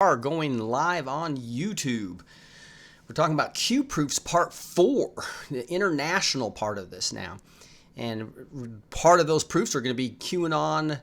are going live on YouTube. We're talking about Q proofs part 4, the international part of this now. And part of those proofs are going to be Cueanon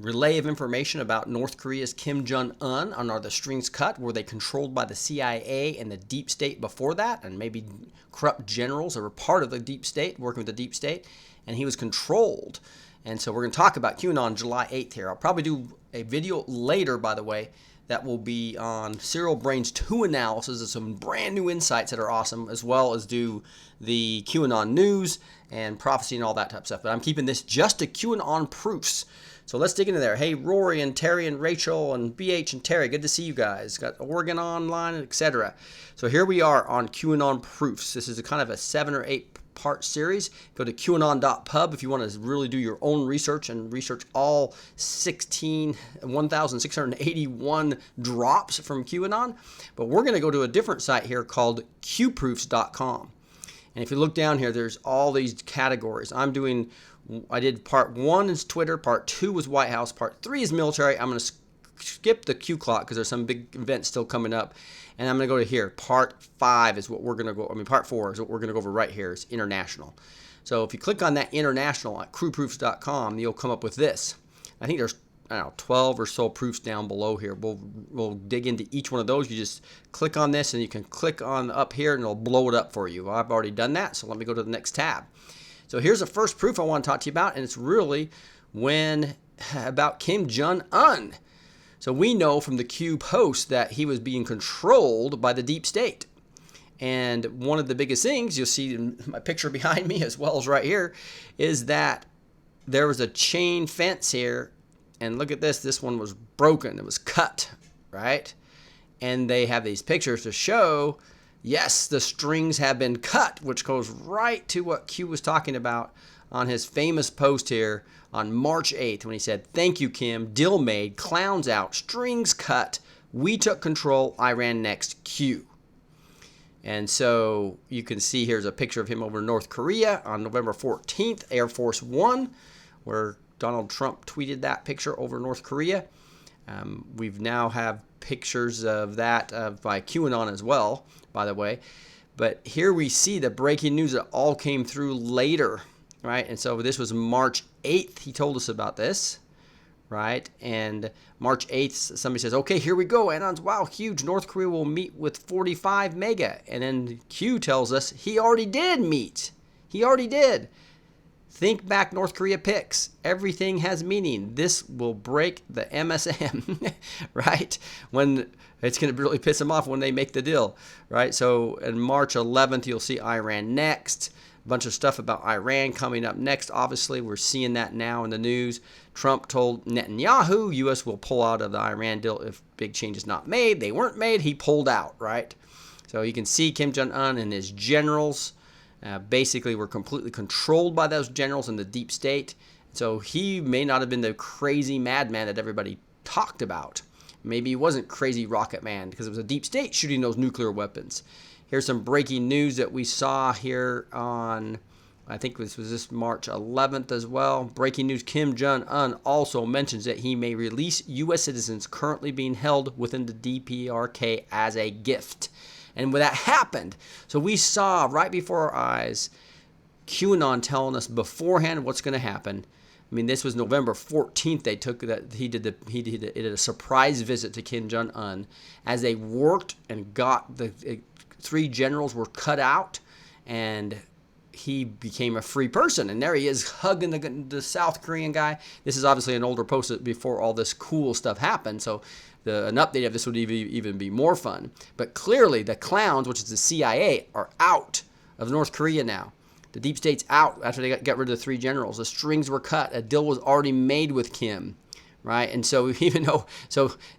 relay of information about North Korea's Kim Jong-un on Are the Strings Cut? Were they controlled by the CIA and the deep state before that? And maybe corrupt generals that were part of the deep state, working with the deep state. And he was controlled. And so we're going to talk about Cueanon July 8th here. I'll probably do a video later, by the way, that will be on Serial Brain's 2 analysis of some brand new insights that are awesome, as well as do the Cueanon news and prophecy and all that type of stuff. But I'm keeping this just to Cueanon proofs. So let's dig into there. Hey, Rory and Terry and Rachel and BH and Terry, good to see you guys. Got Oregon online, etc. So here we are on Cueanon proofs. This is a kind of a 7 or 8 part series. Go to Cueanon.pub if you want to really do your own research and research all 1,681 drops from Cueanon. But we're going to go to a different site here called qproofs.com. And if you look down here, there's all these categories. I did part 1 is Twitter, part 2 was White House, part 3 is military. I'm going to skip the Q clock because there's some big events still coming up. And I'm going to go to here. Part 5 is what we're going to go, part 4 is what we're going to go over right here. It's international. So if you click on that international at qproofs.com, you'll come up with this. I think there's 12 or so proofs down below here. We'll dig into each one of those. You just click on this and you can click on up here and it'll blow it up for you. Well, I've already done that, so let me go to the next tab. So here's the first proof I want to talk to you about, and it's really about Kim Jong-un. So we know from the Q post that he was being controlled by the deep state. And one of the biggest things you'll see in my picture behind me as well as right here is that there was a chain fence here. And look at this. This one was broken. It was cut, right? And they have these pictures to show, yes, the strings have been cut, which goes right to what Q was talking about on his famous post here on March 8th when he said, "Thank you, Kim. Deal made. Clowns out. Strings cut. We took control. Iran next. Q." And so you can see here's a picture of him over in North Korea on November 14th, Air Force One, where Donald Trump tweeted that picture over North Korea. We've now have pictures of that by Cueanon as well, by the way. But here we see the breaking news that all came through later, right? And so this was March 8th. He told us about this, right? And March 8th, somebody says, okay, here we go. Anon's, wow, huge. North Korea will meet with 45 mega. And then Q tells us he already did meet. He already did. Think back North Korea picks. Everything has meaning. This will break the MSM, right? When it's going to really piss them off when they make the deal, right? So on March 11th, you'll see Iran next. A bunch of stuff about Iran coming up next. Obviously, we're seeing that now in the news. Trump told Netanyahu, U.S. will pull out of the Iran deal if big changes not made. They weren't made. He pulled out, right? So you can see Kim Jong-un and his generals basically were completely controlled by those generals in the deep state. So he may not have been the crazy madman that everybody talked about. Maybe he wasn't crazy rocket man because it was a deep state shooting those nuclear weapons. Here's some breaking news that we saw here on, I think this was this March 11th as well. Breaking news, Kim Jong-un also mentions that he may release U.S. citizens currently being held within the DPRK as a gift. And when that happened, so we saw right before our eyes Cueanon telling us beforehand what's going to happen. I mean, this was November 14th. They took that he did a surprise visit to Kim Jong-un as they worked and got the 3 generals were cut out, and he became a free person. And there he is hugging the South Korean guy. This is obviously an older post before all this cool stuff happened. So an update of this would even be more fun. But clearly the clowns, which is the CIA, are out of North Korea now. The deep state's out after they got rid of the 3 generals. The strings were cut. A deal was already made with Kim, right? And so even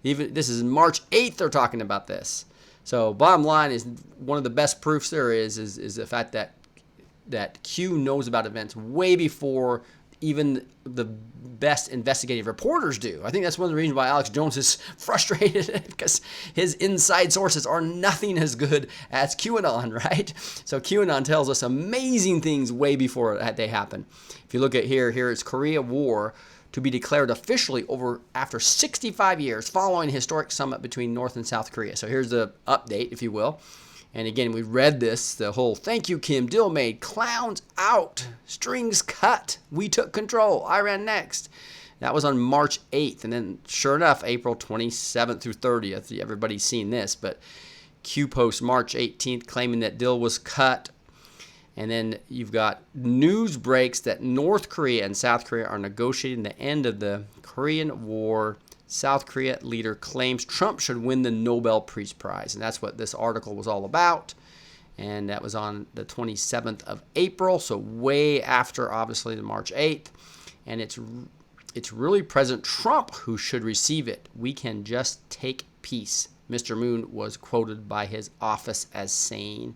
this is March 8th they're talking about this. So bottom line is one of the best proofs there is the fact that Q knows about events way before even the best investigative reporters do. I think that's one of the reasons why Alex Jones is frustrated, because his inside sources are nothing as good as Cueanon, right? So Cueanon tells us amazing things way before they happen. If you look at here it's Korea War to be declared officially over after 65 years following a historic summit between North and South Korea. So here's the update, if you will. And again, we read this, the whole thank you, Kim, deal made, clowns out, strings cut, we took control, Iran next. That was on March 8th. And then sure enough, April 27th through 30th, everybody's seen this, but Q posts March 18th claiming that deal was cut. And then you've got news breaks that North Korea and South Korea are negotiating the end of the Korean War. South Korea leader claims Trump should win the Nobel Peace Prize. And that's what this article was all about. And that was on the 27th of April, so way after, obviously, the March 8th. And it's really President Trump who should receive it. We can just take peace, Mr. Moon was quoted by his office as saying.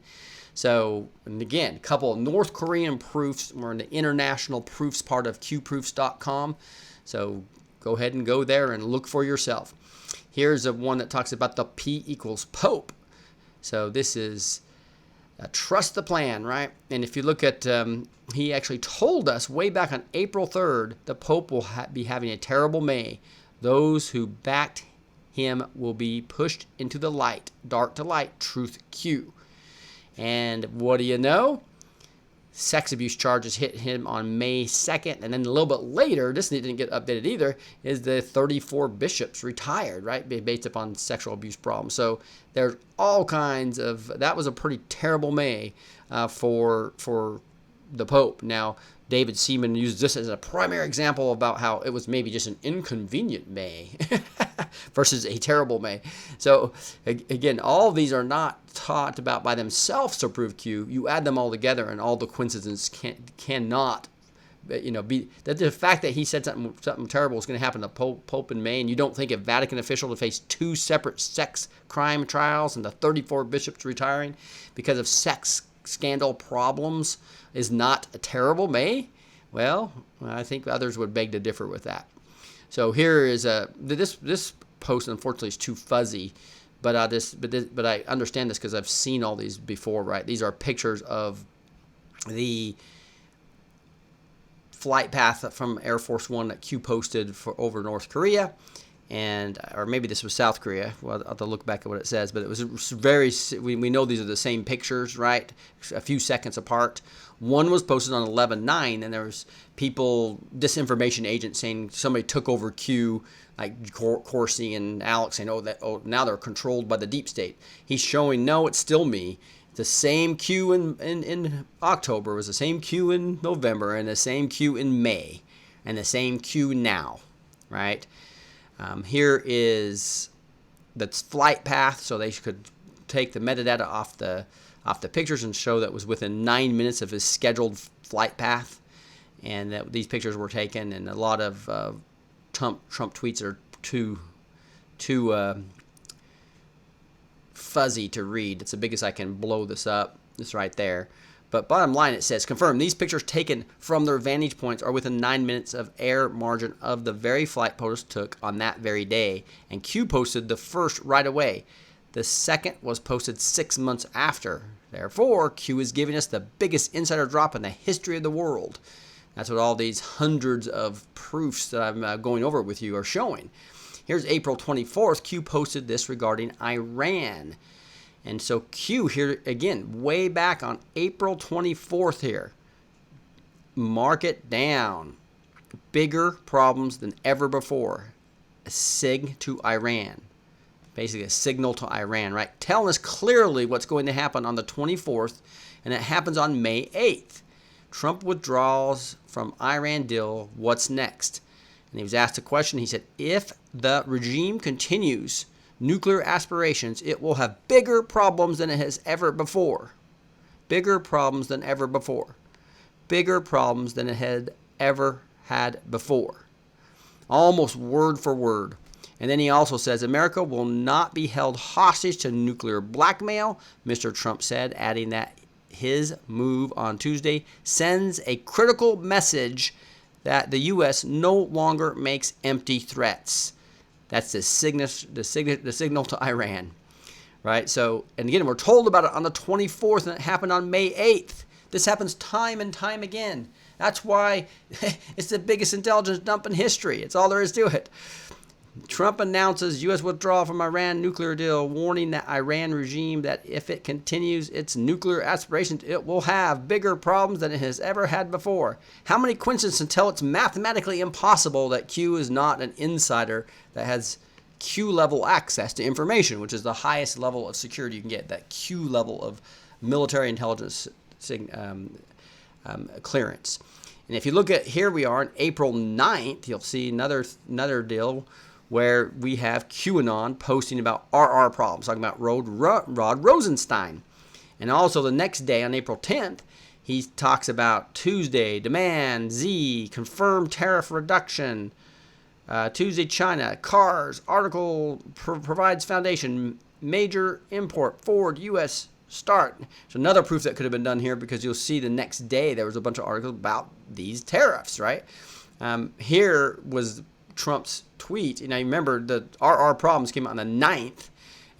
So, and again, a couple of North Korean proofs. We're in the international proofs part of qproofs.com. So go ahead and go there and look for yourself. Here's one that talks about the P equals Pope. So this is trust the plan, right? And if you look at, he actually told us way back on April 3rd, the Pope will be having a terrible May. Those who backed him will be pushed into the light, dark to light, truth Q. And what do you know? Sex abuse charges hit him on May 2nd. And then a little bit later, this didn't get updated either, is the 34 bishops retired, right? Based upon sexual abuse problems. So there's all kinds of, that was a pretty terrible May for the Pope. Now, David Seaman used this as a primary example about how it was maybe just an inconvenient May versus a terrible May. So again, all of these are not taught about by themselves to prove Q. You add them all together, and all the coincidences cannot, be that the fact that he said something terrible is going to happen to Pope in May, and you don't think a Vatican official to face 2 separate sex crime trials and the 34 bishops retiring because of sex scandal problems is not a terrible May? Well, I think others would beg to differ with that. So here is this post. Unfortunately, is too fuzzy, but I understand this because I've seen all these before. Right? These are pictures of the flight path from Air Force One that Q posted for over North Korea. Or maybe this was South Korea. Well, I'll have to look back at what it says, but it was very. We know these are the same pictures, right? A few seconds apart. One was posted on 11/9, and there was disinformation agents saying somebody took over Q, like Corsi and Alex, saying, now they're controlled by the deep state. He's showing, no, it's still me. The same Q in October was the same Q in November, and the same Q in May, and the same Q now, right? Here is the flight path, so they could take the metadata off the pictures and show that was within 9 minutes of his scheduled flight path, and that these pictures were taken. And a lot of Trump tweets are too fuzzy to read. It's the biggest I can blow this up. It's right there. But bottom line, it says, confirm these pictures taken from their vantage points are within 9 minutes of air margin of the very flight POTUS took on that very day. And Q posted the first right away. The second was posted 6 months after. Therefore, Q is giving us the biggest insider drop in the history of the world. That's what all these hundreds of proofs that I'm going over with you are showing. Here's April 24th. Q posted this regarding Iran. And so Q here, again, way back on April 24th here. Mark it down. Bigger problems than ever before. A sig to Iran. Basically a signal to Iran, right? Telling us clearly what's going to happen on the 24th, and it happens on May 8th. Trump withdraws from Iran deal. What's next? And he was asked a question. He said, if the regime continues nuclear aspirations, it will have bigger problems than it has ever before. Bigger problems than ever before. Bigger problems than it had ever had before. Almost word for word. And then he also says, America will not be held hostage to nuclear blackmail, Mr. Trump said, adding that his move on Tuesday sends a critical message that the U.S. no longer makes empty threats. That's the signal to Iran, right? So, and again, we're told about it on the 24th, and it happened on May 8th. This happens time and time again. That's why it's the biggest intelligence dump in history. It's all there is to it. Trump announces U.S. withdrawal from Iran nuclear deal, warning the Iran regime that if it continues its nuclear aspirations, it will have bigger problems than it has ever had before. How many coincidences until it's mathematically impossible that Q is not an insider that has Q-level access to information, which is the highest level of security you can get, that Q level of military intelligence clearance. And if you look at, here we are on April 9th, you'll see another deal where we have Cueanon posting about RR problems, talking about Rod Rosenstein. And also the next day, on April 10th, he talks about Tuesday, demand, Z, confirmed tariff reduction. Tuesday, China, cars, article provides foundation, major import, Ford, U.S. start. So another proof that could have been done here, because you'll see the next day there was a bunch of articles about these tariffs, right? Here was Trump's tweet. Now, you remember the RR problems came out on the 9th,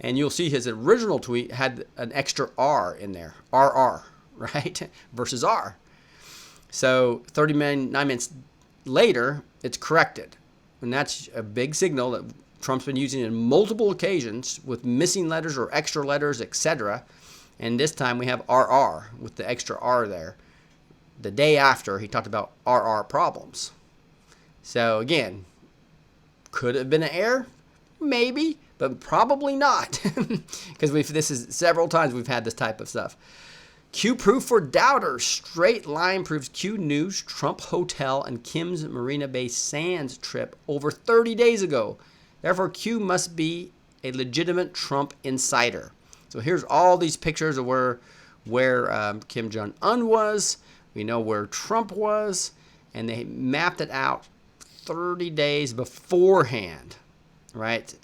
and you'll see his original tweet had an extra R in there, RR, right, versus R. So 39 minutes later, it's corrected, and that's a big signal that Trump's been using in multiple occasions with missing letters or extra letters, etc. And this time we have RR with the extra R there. The day after, he talked about RR problems. So again, could it have been an error? Maybe, but probably not, because this is several times we've had this type of stuff. Q proof for doubters. Straight line proves Q News, Trump Hotel, and Kim's Marina Bay Sands trip over 30 days ago. Therefore, Q must be a legitimate Trump insider. So here's all these pictures of where Kim Jong-un was. We know where Trump was, and they mapped it out 30 days beforehand, right?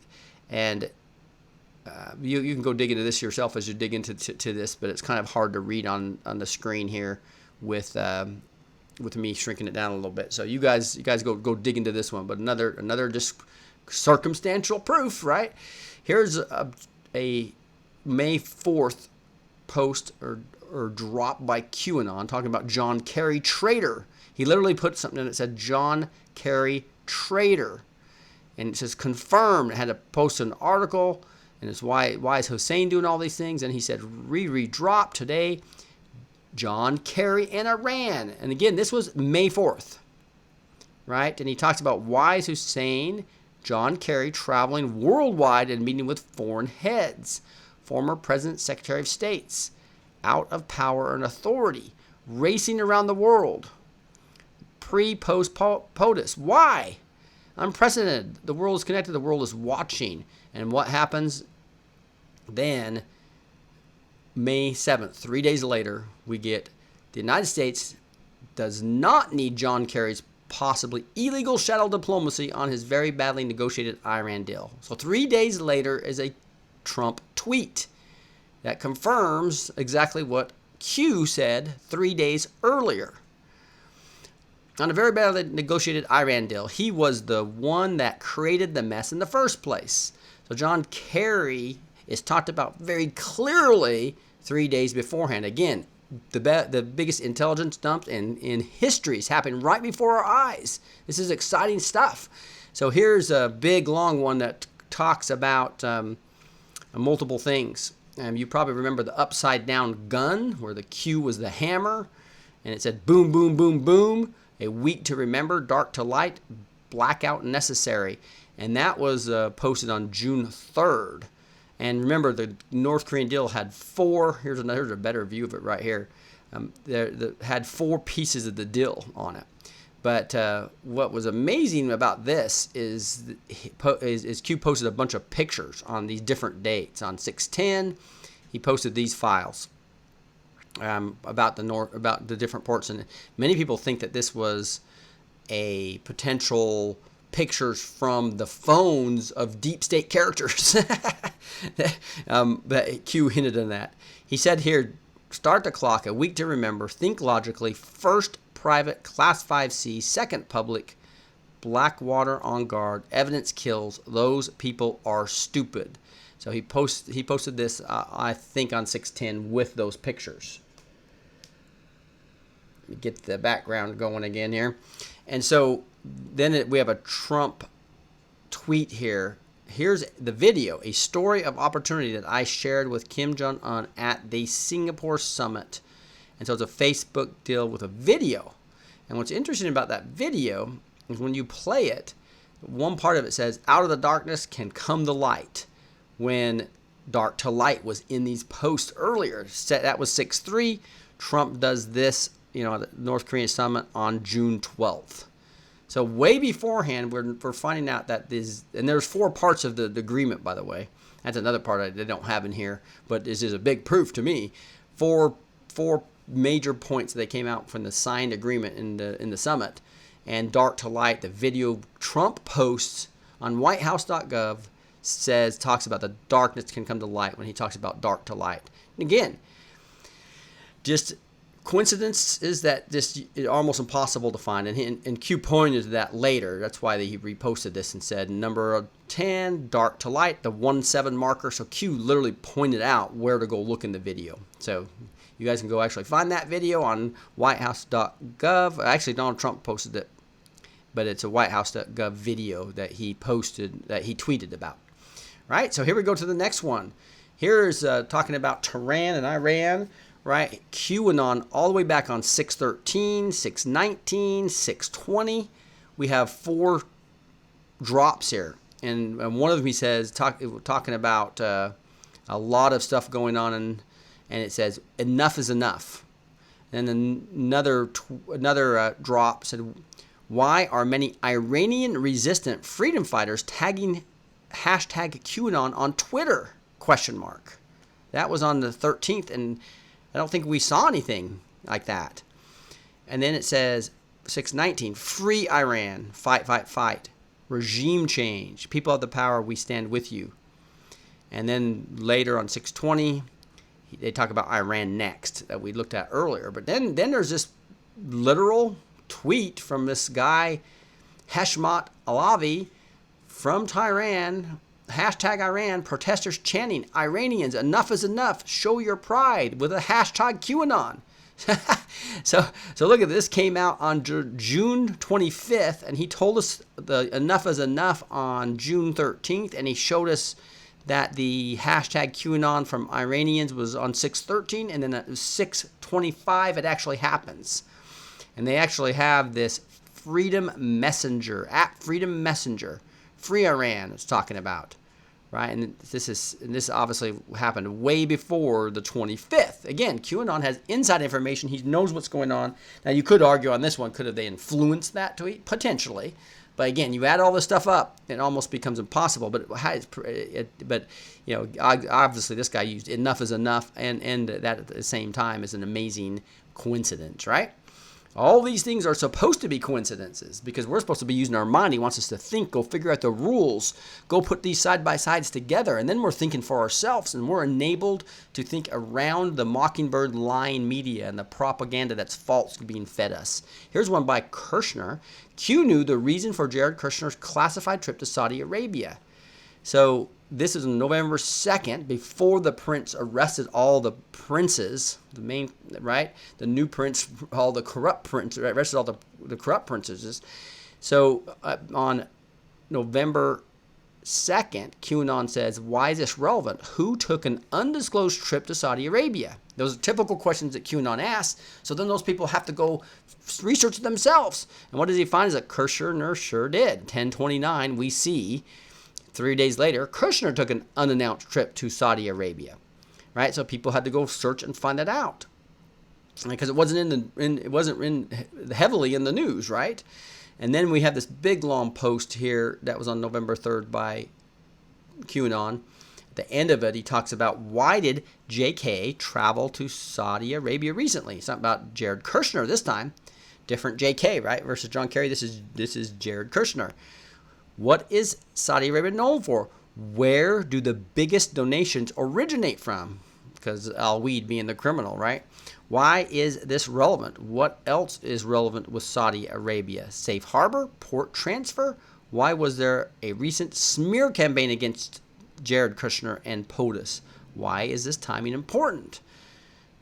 And you can go dig into this yourself as you dig into this, but it's kind of hard to read on the screen here with me shrinking it down a little bit. So you guys go dig into this one. But another just circumstantial proof, right? Here's a May 4th post or drop by Cueanon talking about John Kerry traitor. He literally put something in that said John Kerry traitor, and it says confirmed. It had to post an article, and it's why is Hussein doing all these things? And he said re-drop today, John Kerry and Iran. And again, this was May 4th, right? And he talks about why is Hussein, John Kerry traveling worldwide and meeting with foreign heads, former President, Secretary of States, out of power and authority, racing around the world. Pre-post POTUS. Why? Unprecedented. The world is connected. The world is watching. And what happens then? May 7th, 3 days later, we get the United States does not need John Kerry's possibly illegal shadow diplomacy on his very badly negotiated Iran deal. So 3 days later is a Trump tweet that confirms exactly what Q said 3 days earlier. On a very badly negotiated Iran deal, he was the one that created the mess in the first place. So John Kerry is talked about very clearly 3 days beforehand. Again, the biggest intelligence dump in history is happening right before our eyes. This is exciting stuff. So here's a big, long one that talks about multiple things. You probably remember the upside-down gun, where the Q was the hammer, and it said boom, boom, boom, boom. A week to remember, dark to light, blackout necessary. And that was posted on June 3rd. And remember, the North Korean deal had four. Here's a better view of it right here. Had 4 pieces of the deal on it. But what was amazing about this is Q posted a bunch of pictures on these different dates. On 6/10, he posted these files about the different ports, and many people think that this was a potential pictures from the phones of deep state characters. But Q hinted on that. He said here, start the clock, a week to remember, think logically, first private, class 5C, second public, Blackwater on guard, evidence kills, those people are stupid. So he posted this, I think, on 6/10 with those pictures. get the background going again here. And so then we have a Trump tweet here. Here's the video, a story of opportunity that I shared with Kim Jong-un at the Singapore summit. And so it's a Facebook deal with a video. And what's interesting about that video is when you play it, one part of it says, out of the darkness can come the light. When dark to light was in these posts earlier. That was 6/3. Trump does this, at the North Korean summit on June 12th. So way beforehand, we're finding out that and there's 4 parts of the agreement, by the way. That's another part they don't have in here, but this is a big proof to me. Four major points that came out from the signed agreement in the summit. And dark to light, the video Trump posts on whitehouse.gov talks about the darkness can come to light when he talks about dark to light. And again, just coincidence is that this is almost impossible to find. And Q pointed to that later. That's why he reposted this and said number 10, dark to light, the 1-7 marker. So Q literally pointed out where to go look in the video. So you guys can go actually find that video on whitehouse.gov. Actually, Donald Trump posted it, but it's a whitehouse.gov video that he posted, that he tweeted about. Right, so here we go to the next one. Here's talking about Tehran and Iran, right? Cueanon all the way back on 6/13, 6/19, 6/20. We have 4 drops here. And one of them he says, talking about a lot of stuff going on, and it says, enough is enough. And then another drop said, why are many Iranian-resistant freedom fighters tagging hashtag Cueanon on Twitter? ? That was on the 13th, and I don't think we saw anything like that. And then it says 6/19, free Iran, fight, fight, fight. Regime change, people have the power, we stand with you. And then later on 6/20, they talk about Iran next that we looked at earlier. But then there's this literal tweet from this guy, Heshmat Alavi, from Tehran, hashtag Iran, protesters chanting, Iranians, enough is enough, show your pride, with a hashtag Cueanon. So look at this, came out on June 25th, and he told us the enough is enough on June 13th, and he showed us that the hashtag Cueanon from Iranians was on 6/13, and then at 6/25 it actually happens. And they actually have this Freedom Messenger, at Freedom Messenger, Free Iran it's talking about, right? And this obviously happened way before the 25th. Again, Cueanon has inside information. He knows what's going on. Now, you could argue on this one, could have they influenced that tweet? Potentially. But again, you add all this stuff up, it almost becomes impossible. But obviously this guy used enough is enough, and that at the same time is an amazing coincidence, right? All these things are supposed to be coincidences because we're supposed to be using our mind. He wants us to think, go figure out the rules, go put these side by sides together, and then we're thinking for ourselves, and we're enabled to think around the mockingbird lying media and the propaganda that's false being fed us. Here's one by Kirshner. Q knew the reason for Jared Kushner's classified trip to Saudi Arabia. So this is November 2nd, before the prince arrested all the princes, the main, right? The new prince, all the corrupt princes, arrested all the corrupt princesses. So on November 2nd, Cueanon says, why is this relevant? Who took an undisclosed trip to Saudi Arabia? Those are typical questions that Cueanon asks. So then those people have to go research it themselves. And what does he find is that Kushner sure did. 1029, we see 3 days later, Kushner took an unannounced trip to Saudi Arabia, right? So people had to go search and find that out because it wasn't heavily in the news, right? And then we have this big long post here that was on November 3rd by Cueanon. At the end of it, he talks about why did JK travel to Saudi Arabia recently? It's not about Jared Kushner this time. Different JK, right? Versus John Kerry. This is Jared Kushner. What is Saudi Arabia known for? Where do the biggest donations originate from? Because al-Weed being the criminal, right? Why is this relevant? What else is relevant with Saudi Arabia? Safe harbor? Port transfer? Why was there a recent smear campaign against Jared Kushner and POTUS? Why is this timing important?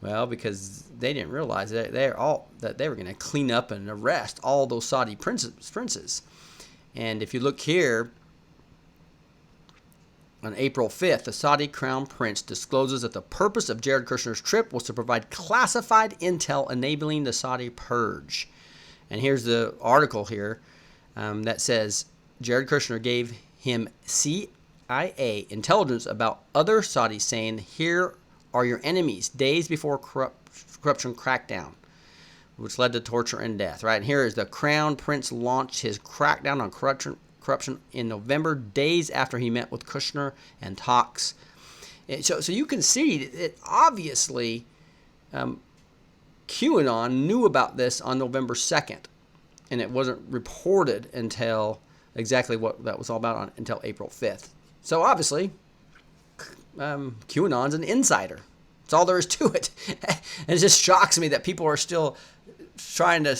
Well, because they didn't realize that they were going to clean up and arrest all those Saudi princes. And if you look here, on April 5th, the Saudi crown prince discloses that the purpose of Jared Kushner's trip was to provide classified intel enabling the Saudi purge. And here's the article here that says Jared Kushner gave him CIA intelligence about other Saudis, saying, "Here are your enemies," days before corruption crackdown, which led to torture and death. Right, and here is the crown prince launched his crackdown on corruption in November, days after he met with Kushner and talks. So you can see that obviously Cueanon knew about this on November 2nd, and it wasn't reported until exactly what that was all about until April 5th. So obviously, Cueanon's an insider. That's all there is to it. And it just shocks me that people are still trying to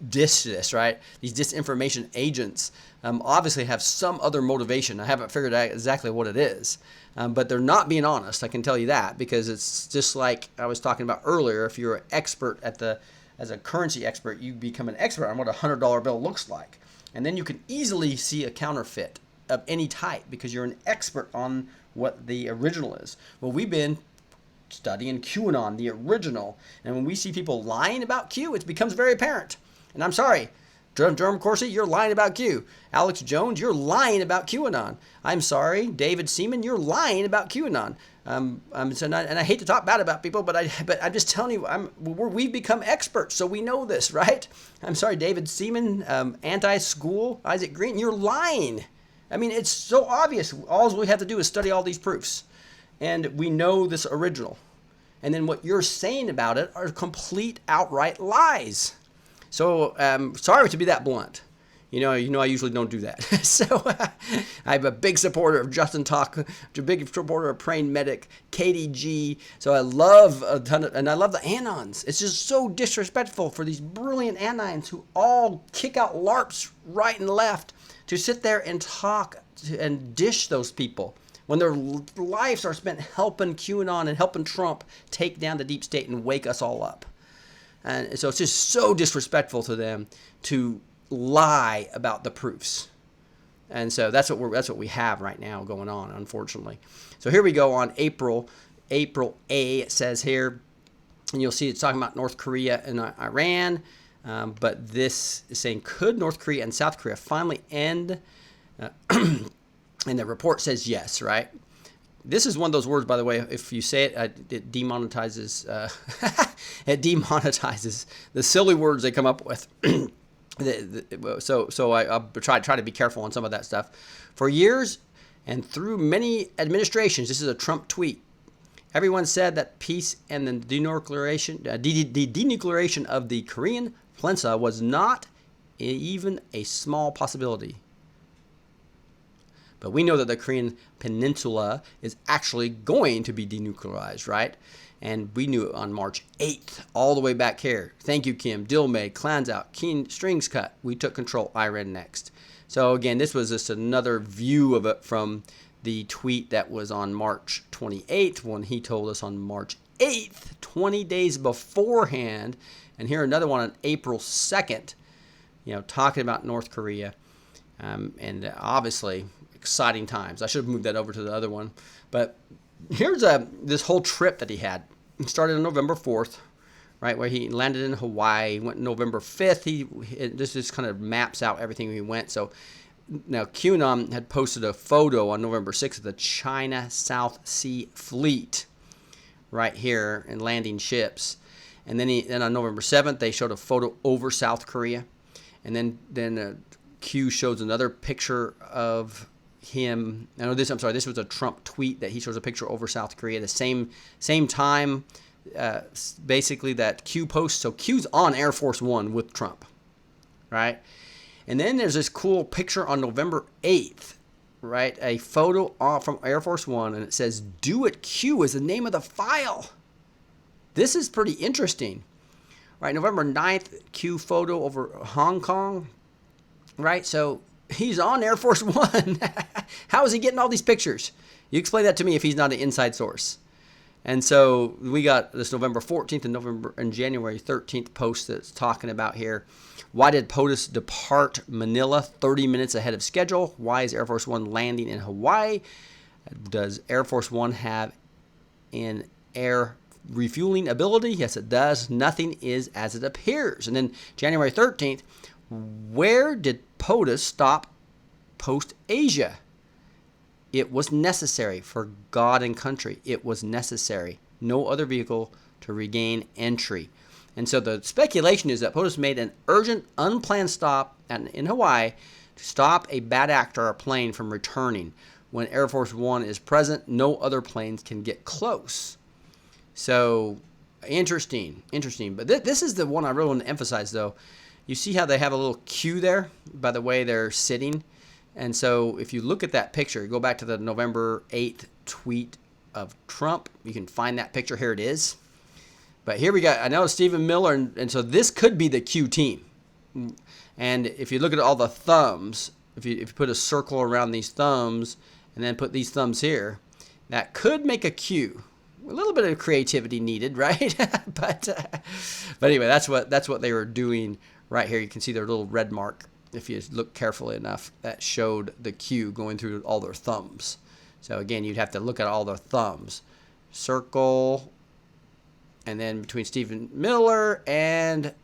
dish this, right? These disinformation agents obviously have some other motivation. I haven't figured out exactly what it is. But they're not being honest, I can tell you that, because it's just like I was talking about earlier. If you're an expert as a currency expert, you become an expert on what a $100 bill looks like. And then you can easily see a counterfeit of any type because you're an expert on what the original is. Well, we've been studying Cueanon, the original. And when we see people lying about Q, it becomes very apparent. And I'm sorry, Jerome Corsi, you're lying about Q. Alex Jones, you're lying about Cueanon. I'm sorry, David Seaman, you're lying about Cueanon. And I hate to talk bad about people, but I'm just telling you, we've become experts, so we know this, right? I'm sorry, David Seaman, anti-school, Isaac Green, you're lying. I mean, it's so obvious. All we have to do is study all these proofs, and we know this original. And then what you're saying about it are complete, outright lies. So, sorry to be that blunt. You know, I usually don't do that. So, I'm a big supporter of Justin Talk, a big supporter of Praying Medic, KDG. So I love and I love the Anons. It's just so disrespectful for these brilliant Anons who all kick out LARPs right and left to sit there and talk and dish those people when their lives are spent helping Cueanon and helping Trump take down the deep state and wake us all up. And so it's just so disrespectful to them to lie about the proofs. And so that's what we have right now going on, unfortunately. So here we go on April A, it says here, and you'll see it's talking about North Korea and Iran. But this is saying, could North Korea and South Korea finally end? And the report says yes, right? This is one of those words, by the way, if you say it, it demonetizes. It demonetizes the silly words they come up with. So I'll try to be careful on some of that stuff. For years and through many administrations, this is a Trump tweet. Everyone said that peace and the denuclearization of the Korean Peninsula was not even a small possibility. But we know that the Korean Peninsula is actually going to be denuclearized, right? And we knew it on March 8th, all the way back here. Thank you, Kim. Deal made, clans out, keen strings cut. We took control. Iran next. So again, this was just another view of it from the tweet that was on March 28th when he told us on March 8th, 20 days beforehand. And here another one on April 2nd, talking about North Korea. And obviously, exciting times. I should have moved that over to the other one. But here's this whole trip that he had. It started on November 4th, right, where he landed in Hawaii. Went November 5th. This just kind of maps out everything he went. So now Cueanon had posted a photo on November 6th of the China South Sea Fleet right here and landing ships. And then on November 7th, they showed a photo over South Korea. And then Q shows another picture of him. This was a Trump tweet that he shows a picture over South Korea the same time basically that Q posts. So Q's on Air Force One with Trump, right? And then there's this cool picture on November 8th, right? A photo from Air Force One, and it says "Do It Q" is the name of the file. This is pretty interesting, right? November 9th, Q photo over Hong Kong, right? So he's on Air Force One. How is he getting all these pictures? You explain that to me if he's not an inside source. And so we got this November 14th and January 13th post that's talking about here. Why did POTUS depart Manila 30 minutes ahead of schedule? Why is Air Force One landing in Hawaii? Does Air Force One have an air refueling ability? Yes, it does. Nothing is as it appears. And then January 13th, where did POTUS stop post-Asia? It was necessary for God and country. It was necessary. No other vehicle to regain entry. And so the speculation is that POTUS made an urgent, unplanned stop in Hawaii to stop a bad actor or plane from returning. When Air Force One is present, no other planes can get close. So interesting. But this is the one I really want to emphasize, though. You see how they have a little Q there by the way they're sitting? And so if you look at that picture, go back to the November 8th tweet of Trump. You can find that picture. Here it is. But here we got, I know Stephen Miller, and so this could be the Q team. And if you look at all the thumbs, if you put a circle around these thumbs and then put these thumbs here, that could make a Q. A little bit of creativity needed, right? but anyway, that's what they were doing right here. You can see their little red mark. If you look carefully enough, that showed the Q going through all their thumbs. So again, you'd have to look at all their thumbs. Circle, and then between Stephen Miller and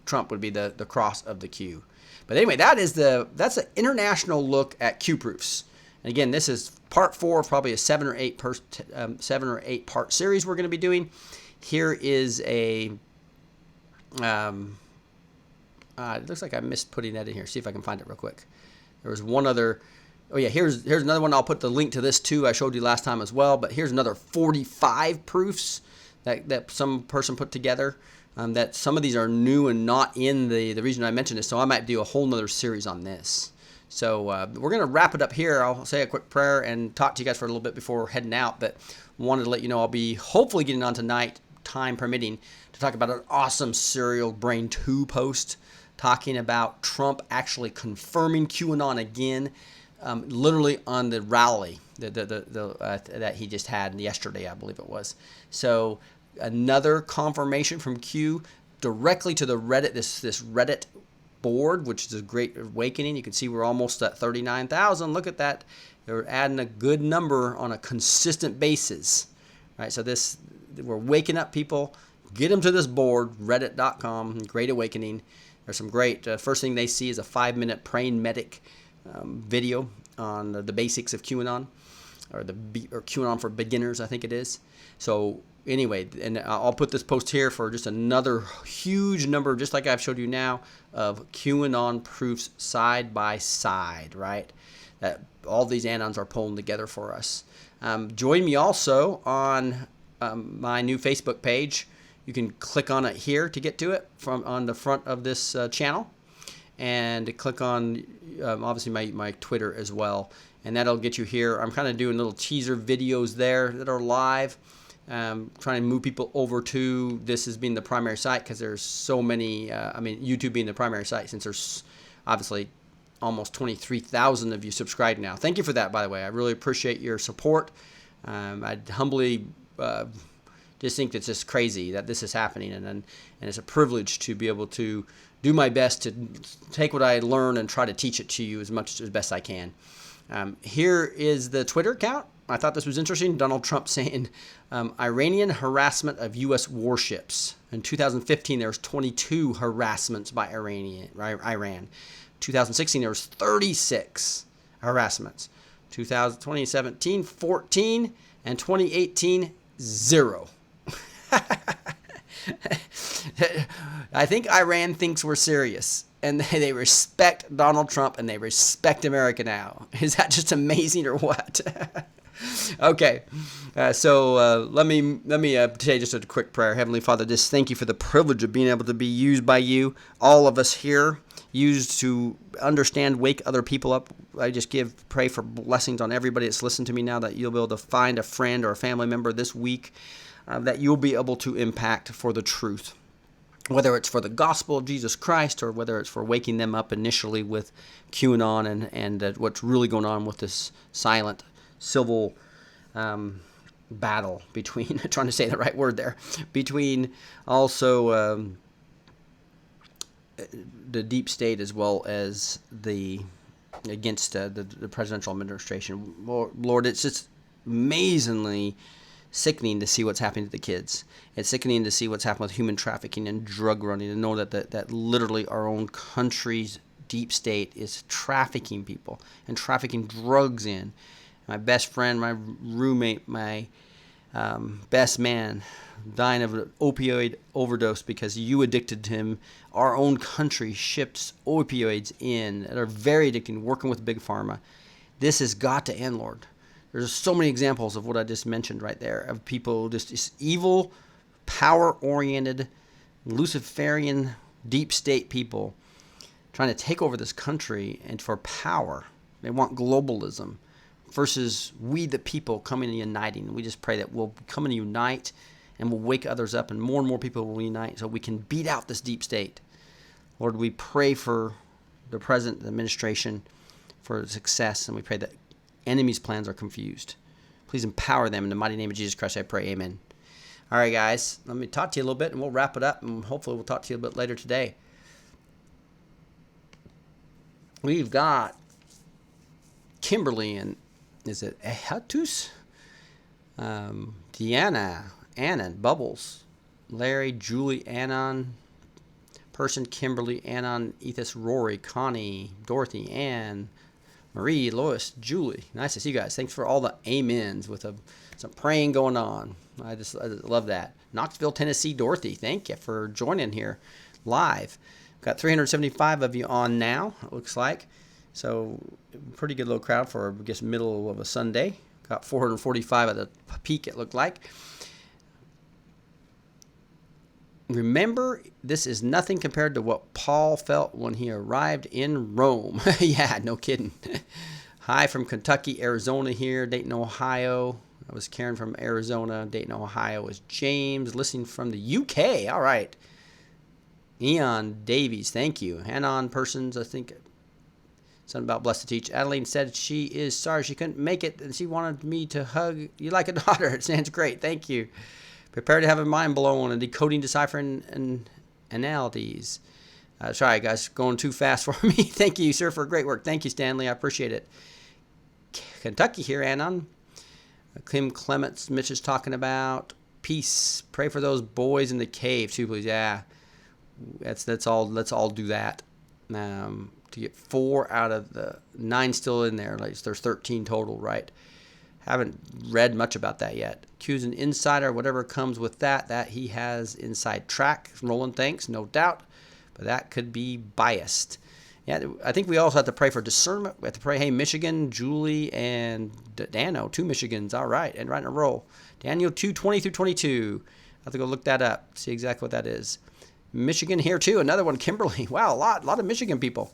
Trump would be the cross of the Q. But anyway, that's an international look at Q proofs. And again, this is part 4 of probably a 7 or 8 part series we're going to be doing. Here is a it looks like I missed putting that in here. See if I can find it real quick. There was one other. Oh yeah, here's another one. I'll put the link to this too. I showed you last time as well. But here's another 45 proofs that some person put together. That some of these are new and not in the reason I mentioned this. So I might do a whole nother series on this. So we're going to wrap it up here. I'll say a quick prayer and talk to you guys for a little bit before heading out. But wanted to let you know I'll be hopefully getting on tonight, time permitting, to talk about an awesome Serial Brain 2 post talking about Trump actually confirming QAnon again, literally on the rally that he just had yesterday, I believe it was. So another confirmation from Q directly to the Reddit, this Reddit board, which is a great awakening. You can see we're almost at 39,000. Look at that. They're adding a good number on a consistent basis. Right? So we're waking up people. Get them to this board, reddit.com, Great Awakening. There's some great, first thing they see is a 5-minute praying medic video on the basics of QAnon, or QAnon for beginners, I think it is. So anyway, and I'll put this post here for just another huge number, just like I've showed you now, of QAnon proofs side by side, right? That all these anons are pulling together for us. Join me also on my new Facebook page. You can click on it here to get to it on the front of this channel, and click on obviously my Twitter as well, and that'll get you here. I'm kind of doing little teaser videos there that are live, trying to move people over to this as being the primary site, because there's so many, YouTube being the primary site, since there's obviously almost 23,000 of you subscribed now. Thank you for that, by the way. I really appreciate your support. I humbly just think it's just crazy that this is happening, and it's a privilege to be able to do my best to take what I learn and try to teach it to you as best I can. Here is the Twitter account. I thought this was interesting. Donald Trump saying Iranian harassment of U.S. warships. In 2015, there was 22 harassments by Iran. 2016, there was 36 harassments. 2017, 14, and 2018, 0. I think Iran thinks we're serious, and they respect Donald Trump, and they respect America now. Is that just amazing or what? Okay, so let me say just a quick prayer. Heavenly Father, just thank you for the privilege of being able to be used by you, all of us here, used to understand, wake other people up. I just pray for blessings on everybody that's listened to me now, that you'll be able to find a friend or a family member this week that you'll be able to impact for the truth, whether it's for the gospel of Jesus Christ, or whether it's for waking them up initially with QAnon and what's really going on with this silent civil battle between, trying to say the right word there, between also the deep state as well as against the presidential administration. Lord, it's just amazingly sickening to see what's happening to the kids. It's sickening to see what's happening with human trafficking and drug running, and know that literally our own country's deep state is trafficking people and trafficking drugs in. My best friend, my roommate, my best man dying of an opioid overdose because you addicted to him. Our own country ships opioids in that are very addicting, working with Big Pharma. This has got to end, Lord. There's so many examples of what I just mentioned right there, of people just evil, power-oriented, Luciferian, deep state people trying to take over this country and for power. They want globalism versus we the people coming and uniting. We just pray that we'll come and unite and we'll wake others up, and more people will unite so we can beat out this deep state. Lord, we pray for the president, the administration, for success, and we pray that enemies' plans are confused. Please empower them. In the mighty name of Jesus Christ, I pray. Amen. All right, guys, let me talk to you a little bit, and we'll wrap it up, and hopefully we'll talk to you a bit later today. We've got Kimberly and is it Ehatus? Deanna, Annan, Bubbles, Larry, Julie, Annan, Person, Kimberly, Annan, Ethos, Rory, Connie, Dorothy, Ann, Marie, Lois, Julie. Nice to see you guys. Thanks for all the amens with some praying going on. I love that. Knoxville, Tennessee, Dorothy, thank you for joining here live. Got 375 of you on now, it looks like. So pretty good little crowd for, I guess, middle of a Sunday. Got 445 at the peak, it looked like. Remember, this is nothing compared to what Paul felt when he arrived in Rome. Yeah, no kidding. Hi from Kentucky, Arizona here, Dayton, Ohio. I was Karen from Arizona. Dayton, Ohio is James, listening from the UK. All right. Eon Davies, thank you. Hanon Persons, I think something about blessed to teach. Adeline said she is sorry she couldn't make it, and she wanted me to hug you like a daughter. It sounds great. Thank you. Prepare to have a mind blown and decoding, deciphering, and analogies. Sorry, guys, going too fast for me. Thank you, sir, for great work. Thank you, Stanley. I appreciate it. Kentucky here, Anon. Kim Clements, Mitch is talking about peace. Pray for those boys in the cave too, please. Yeah, that's all. Let's all do that. To get 4 out of the 9 still in there, like there's 13 total, right? Haven't read much about that yet. Q's an insider, whatever comes with that he has inside track. Roland, thanks, no doubt, but that could be biased. Yeah, I think we also have to pray for discernment. We have to pray, hey, Michigan, Julie, and Dano, 2 Michigans, all right, and right in a row. Daniel 2:20 through 22. I have to go look that up, see exactly what that is. Michigan here too, another one, Kimberly. Wow, a lot of Michigan people.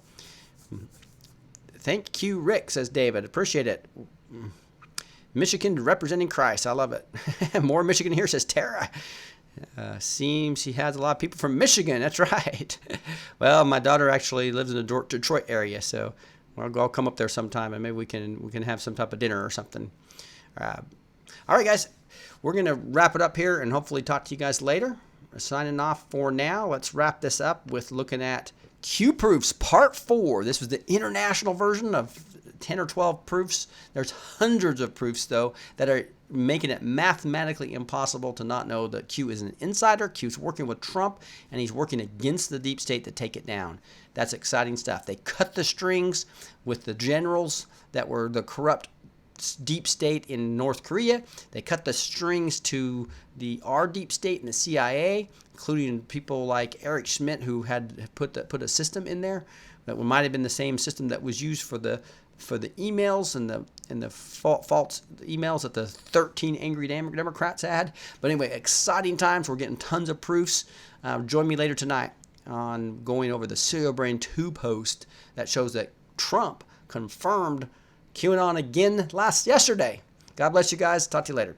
Thank you, Rick, says David. Appreciate it. Michigan representing Christ. I love it. More Michigan here, says Tara. Seems he has a lot of people from Michigan. That's right. Well, my daughter actually lives in the Detroit area, so I'll come up there sometime, and maybe we can have some type of dinner or something. All right, guys. We're going to wrap it up here and hopefully talk to you guys later. Signing off for now. Let's wrap this up with looking at Q proofs part 4. This was the international version of 10 or 12 proofs. There's hundreds of proofs, though, that are making it mathematically impossible to not know that Q is an insider. Q's working with Trump, and he's working against the deep state to take it down. That's exciting stuff. They cut the strings with the generals that were the corrupt deep state in North Korea. They cut the strings to our deep state in the CIA, including people like Eric Schmidt, who had put a system in there that might have been the same system that was used for the emails and the false emails that the 13 angry Democrats had. But anyway, exciting times. We're getting tons of proofs. Join me later tonight on going over the Serial Brain 2 post that shows that Trump confirmed QAnon again yesterday. God bless you guys. Talk to you later.